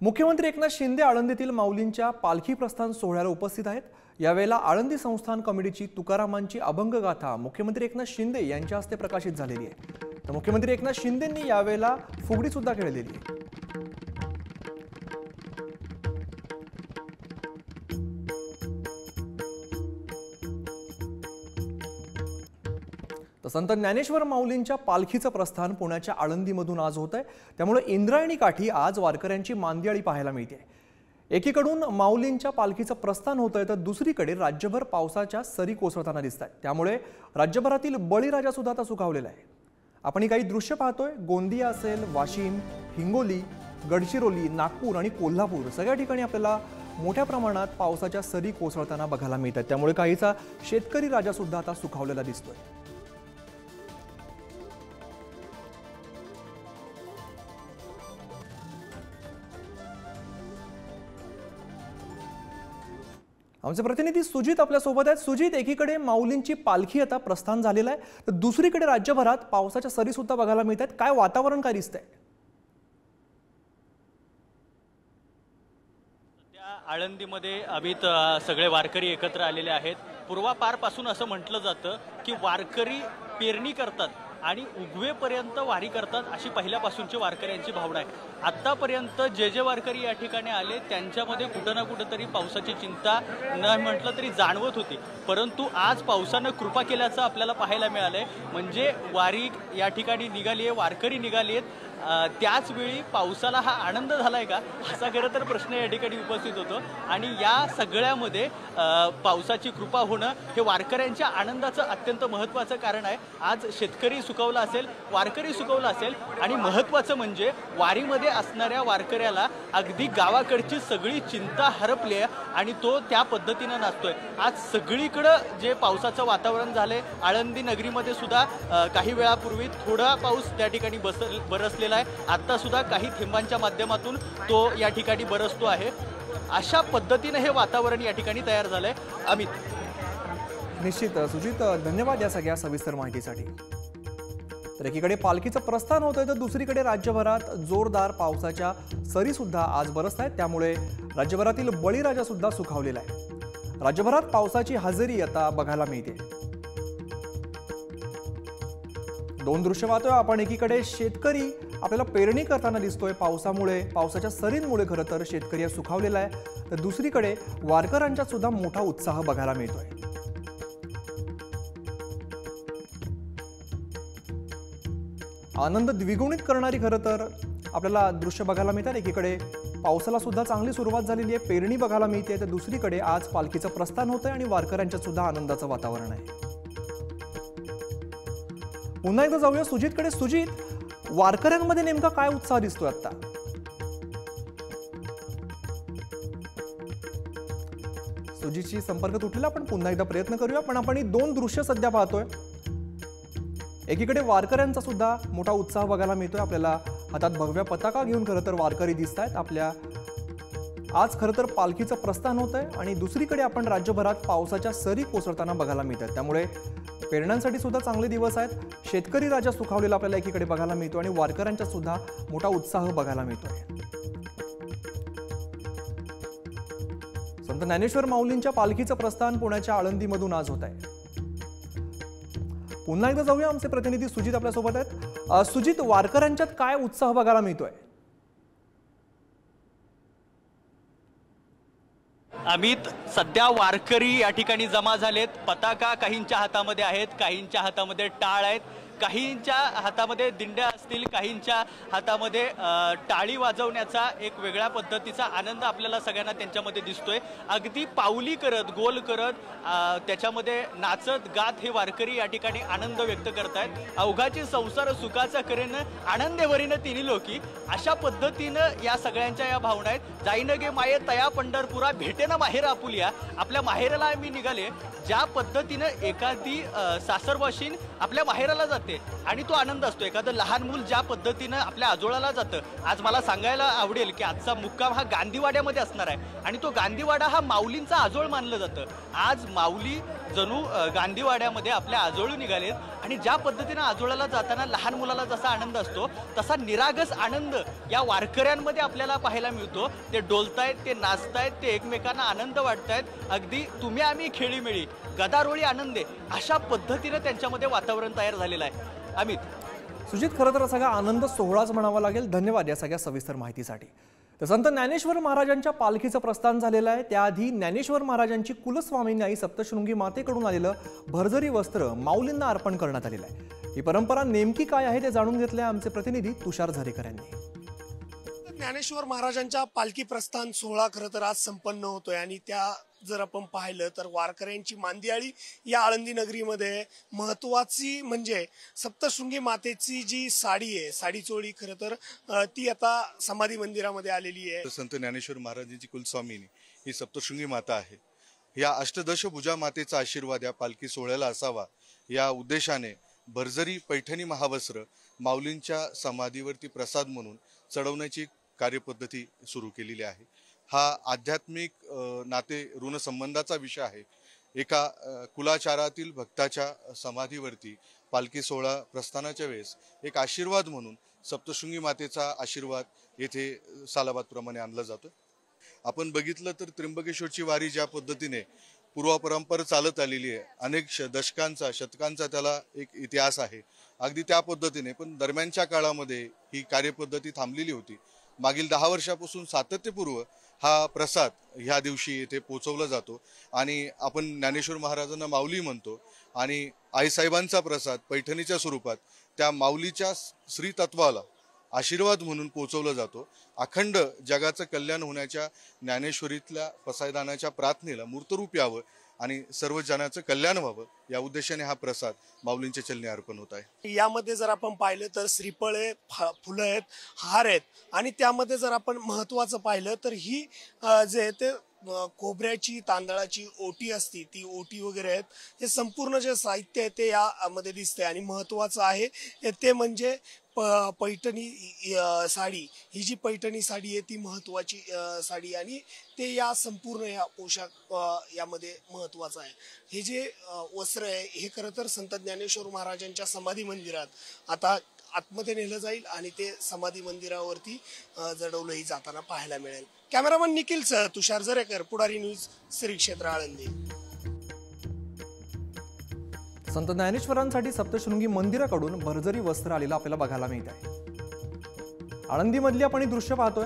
मुख्यमंत्री एकनाथ शिंदे आळंदीतील माऊलींच्या पालखी प्रस्थान सोहळ्याला उपस्थित आहेत। यावेळेला आळंदी संस्थान कमिटीची तुकारामांची अभंग गाथा मुख्यमंत्री एकनाथ शिंदे यांच्या हस्ते प्रकाशित झालेली आहे। तर मुख्यमंत्री एकनाथ शिंदेंनी यावेळेला फुगडी सुद्धा खेळलेली आहे। संत ज्ञानेश्वर माऊलींच्या पालखीचं प्रस्थान पुण्याच्या आळंदीमधून आज होत आहे। त्यामुळे इंद्रायणी काठी आज वारकऱ्यांची मांदियाळी पाहायला मिळते। एकीकडून माऊलींच्या पालखीचं प्रस्थान होत आहे तर दुसरीकडे राज्यभर पावसाच्या सरी कोसळताना दिसत आहेत। त्यामुळे राज्यभरातील बळीराजा सुद्धा आता सुखावलेला आहे। आपण काही दृश्य पाहतोय। गोंदिया असेल, वाशिम, हिंगोली, गडचिरोली, नागपूर आणि कोल्हापूर सगळ्या ठिकाणी आपल्याला मोठ्या प्रमाणात पावसाच्या सरी कोसळताना बघायला मिळतात। त्यामुळे काहीसा शेतकरी राजा सुद्धा आता सुखावलेला दिसतोय। आमचे प्रतिनिधी सुजित आपल्या सोबत आहेत। सुजित, एकीकडे माऊलींची पालखी आता प्रस्थान झालेला आहे तर दुसरीकडे राज्यभरात पावसाच्या सरी सुद्धा बघायला मिळतात। काय वातावरण काय दिसतंय? सध्या आळंदीमध्ये अभित सगळे वारकरी एकत्र आलेले आहेत। पूर्वापारपासून असं म्हटलं जातं की वारकरी पेरणी करतात आणि उगवेपर्यंत वारी करतात, अशी पहिल्यापासूनची वारकऱ्यांची भावना आहे। आतापर्यंत जे वारकरी या ठिकाणी आले त्यांच्यामध्ये कुठं ना कुठंतरी पावसाची चिंता न म्हटलं तरी जाणवत होती, परंतु आज पावसानं कृपा केल्याचं आपल्याला पाहायला मिळालंय। म्हणजे वारी या ठिकाणी निघाली आहे, वारकरी निघाली आहेत, त्याच वेळी पावसाला हा आनंद झालाय का असा खरं तर प्रश्न या ठिकाणी उपस्थित होतो। आणि या सगळ्यामध्ये पावसाची कृपा होणं हे वारकऱ्यांच्या आनंदाचं अत्यंत महत्त्वाचं कारण आहे। आज शेतकरी सुखावला असेल, वारकरी सुखावला असेल आणि महत्त्वाचं म्हणजे वारीमध्ये असणाऱ्या वारकऱ्याला अगदी गावाकडची सगळी चिंता हरपली आहे आणि तो त्या पद्धतीनं नाचतोय। आज सगळीकडं जे पावसाचं वातावरण झालंय, आळंदी नगरीमध्ये सुद्धा काही वेळापूर्वी थोडा पाऊस त्या ठिकाणी बरसलेला आहे। आता सुद्धा काही थेंबांच्या माध्यमातून तो या ठिकाणी बरसतो आहे। अशा पद्धतीने हे वातावरण या ठिकाणी तयार झालंय। अमित, निश्चित सुजित, धन्यवाद या सगळ्या सविस्तर माहितीसाठी। तर एकीकडे पालखीचं प्रस्थान होतंय तर दुसरीकडे राज्यभरात जोरदार पावसाच्या सरी सुद्धा आज बरसत आहेत। त्यामुळे राज्यभरातील बळीराजा सुद्धा सुखावलेला आहे। राज्यभरात पावसाची हजेरी आता बघायला मिळते। दोन दृश्य पाहतोय आपण। एकीकडे शेतकरी आपल्याला पेरणी करताना दिसतोय, पावसामुळे, पावसाच्या सरींमुळे खरं तर शेतकरी सुखावलेला आहे। तर दुसरीकडे वारकऱ्यांचा सुद्धा मोठा उत्साह बघायला मिळतोय। आनंद द्विगुणित करणारी खरं तर आपल्याला दृश्य बघायला मिळतात। एकीकडे पावसाला सुद्धा चांगली सुरुवात झालेली आहे, पेरणी बघायला मिळते, तर दुसरीकडे आज पालखीचं प्रस्थान होतंय आणि वारकऱ्यांच्या सुद्धा आनंदाचं वातावरण आहे। पुन्हा एकदा जाऊया सुजितकडे। सुजित, वारकऱ्यांमध्ये नेमका काय उत्साह दिसतोय आता? सुजितशी संपर्क तुटलेला, आपण पुन्हा एकदा प्रयत्न करूया। पण आपण ही दोन दृश्य सध्या पाहतोय। एकीकडे वारकऱ्यांचा सुद्धा मोठा उत्साह बघायला मिळतोय। आपल्याला हातात भगव्या पताका घेऊन खरं तर वारकरी दिसत आहेत। आपल्या आज खरं तर पालखीचं प्रस्थान होत आहे आणि दुसरीकडे आपण राज्यभरात पावसाच्या सरी कोसळताना बघायला मिळतात। त्यामुळे पेरण्यांसाठी सुद्धा चांगले दिवस आहेत। शेतकरी राजा सुखावलेला आपल्याला एकीकडे बघायला मिळतो आणि वारकऱ्यांचा सुद्धा मोठा उत्साह बघायला मिळतोय। संत ज्ञानेश्वर माऊलींच्या पालखीचं प्रस्थान पुण्याच्या आळंदीमधून आज होत आहे। पुन्हा एकदा जाऊया, आमचे प्रतिनिधी सुजित आपल्या सोबत आहेत। सुजित, वारकऱ्यांच्यात काय उत्साह बघायला मिळतोय? अमित, सध्या वारकरी या ठिकाणी जमा झालेत। पताका काहींच्या हातामध्ये आहेत, काहींच्या हातामध्ये टाळ आहेत, काहींच्या हातामध्ये दिंड्या असतील, काहींच्या हातामध्ये टाळी वाजवण्याचा एक वेगळ्या पद्धतीचा आनंद आपल्याला सगळ्यांना त्यांच्यामध्ये दिसतोय। अगदी पाऊली करत, गोल करत, त्याच्यामध्ये नाचत गात हे वारकरी या ठिकाणी आनंद व्यक्त करतायत। अवघाची संसार सुखाचा करेन, आनंदेवरीनं तिन्ही लोकी, अशा पद्धतीनं या सगळ्यांच्या या भावना आहेत। जाईन गे माये तया पंढरपुरा, भेटेना माहेर आपुलिया, आपल्या माहेराला मी निघाले। ज्या पद्धतीनं एखादी सासरवाशीन आपल्या माहेराला जाते आणि तो आनंद असतो, एखादं लहान मूल ज्या पद्धतीनं आपल्या आजोळाला जातं। आज मला सांगायला आवडेल की आजचा मुक्काम हा गांधीवाड्यामध्ये असणार आहे आणि तो गांधीवाडा हा माऊलींचा आजोळ मानलं जातं। आज माऊली जणू गांधीवाड्यामध्ये आपल्या आजोळी निघालेत आणि ज्या पद्धतीनं आजोळ्याला जाताना लहान मुलाला जसा आनंद असतो तसा निरागस आनंद या वारकऱ्यांमध्ये आपल्याला पाहायला मिळतो। ते डोलतायत, ते नाचतायत, ते एकमेकांना आनंद वाटतायत। अगदी तुम्ही आम्ही खेळीमेळी गदारोळी आनंद आहे अशा पद्धतीनं त्यांच्यामध्ये वातावरण तयार झालेलं आहे। अमित, सुजित, खरं तर सगळा आनंद सोहळाच म्हणावा लागेल। धन्यवाद या सगळ्या सविस्तर माहितीसाठी। तर संत ज्ञानेश्वर महाराजांच्या पालखीचं प्रस्थान झालेलं आहे। त्याआधी ज्ञानेश्वर महाराजांची कुलस्वामिनी आई सप्तशृंगी मातेकडून आलेलं भरजरी वस्त्र माऊलींना अर्पण करण्यात आलेलं आहे। ही परंपरा नेमकी काय आहे ते जाणून घेतलंय आमचे प्रतिनिधी तुषार झरेकर यांनी। ज्ञानेश्वर महाराजांच्या पालखी प्रस्थान सोहळा खरं तर आज संपन्न होतोय आणि त्या जर आपण पाहिलं तर वारकऱ्यांची मांदियाळी या आळंदी नगरीमध्ये महत्वाची म्हणजे सप्तशृंगी मातेची जी साडी आहे, साडी चोळी खरं तर ती आता समाधी मंदिरामध्ये आलेली आहे। संत ज्ञानेश्वर महाराजांची कुलस्वामिनी ही सप्तशृंगी माता आहे। या अष्टदश भुजा मातेचा आशीर्वाद या पालखी सोहळ्याला असावा या उद्देशाने भरजरी पैठणी महावस्त्र माऊलींच्या समाधीवरती प्रसाद म्हणून चढवण्याची कार्यपद्धती सुरू केलेली आहे। हा आध्यात्मिक नाते ऋण संबंधाचा विषय आहे। एका कुलाचारातील भक्ताच्या समाधीवरती पालखी सोहळा प्रस्थानाच्या वेळेस एक आशीर्वाद म्हणून सप्तशृंगी मातेचा आशीर्वाद येथे सालाबादप्रमाणे आणला जातो। आपण बघितलं तर त्र्यंबकेश्वरची वारी ज्या पद्धतीने पूर्वपरंपरा चालत आलेली आहे, अनेक दशकांचा शतकांचा त्याला एक इतिहास आहे, अगदी त्या पद्धतीने पण दरम्यानच्या काळामध्ये ही कार्यपद्धती थांबलेली होती। मागील 10 वर्षापासून सातत्यपूर्व हा प्रसाद ह्या दिवशी येथे पोहोचवला जातो आणि आपण ज्ञानेश्वर महाराजांना माऊली म्हणतो आणि आईसाहेबांचा प्रसाद पैठणीच्या स्वरूपात त्या माऊलीच्या श्रीतत्वाला आशीर्वाद म्हणून पोहोचवला जातो। अखंड जगाचं कल्याण होण्याच्या ज्ञानेश्वरीतल्या पसायदानाच्या प्रार्थनेला मूर्तरूप यावं आणि सर्व जनाचं कल्याण व्हावं या उद्देशाने हा प्रसाद माऊलींच्या चरणी अर्पण होत आहे। यामध्ये जर आपण पाहिलं तर श्रीफळ आहे, फुलं आहेत, हार आहेत आणि त्यामध्ये जर आपण महत्वाचं पाहिलं तर ही जे ते खोबऱ्याची तांदळाची ओटी असती, ती ओटी वगैरे आहेत, हे संपूर्ण जे साहित्य आहे ते यामध्ये दिसतंय आणि महत्वाचं आहे ते म्हणजे पैठणी साडी। ही जी पैठणी साडी आहे ती महत्वाची साडी आणि ते या संपूर्ण या पोशाख यामध्ये महत्वाचं आहे। हे जे वस्त्र आहे हे खरं तर संत ज्ञानेश्वर महाराजांच्या समाधी मंदिरात आता आतमध्ये नेलं जाईल आणि ते समाधी मंदिरावरती जडवलंही जाताना पाहायला मिळेल। कॅमेरामन निखिल सह तुषार झरेकर, पुढारी न्यूज, श्री क्षेत्र आळंदी। संत ज्ञानेश्वरांसाठी सप्तशृंगी मंदिराकडून भरजरी वस्त्र आलेलं आपल्याला बघायला मिळत आहे। आळंदीमधली आपण ही दृश्य पाहतोय।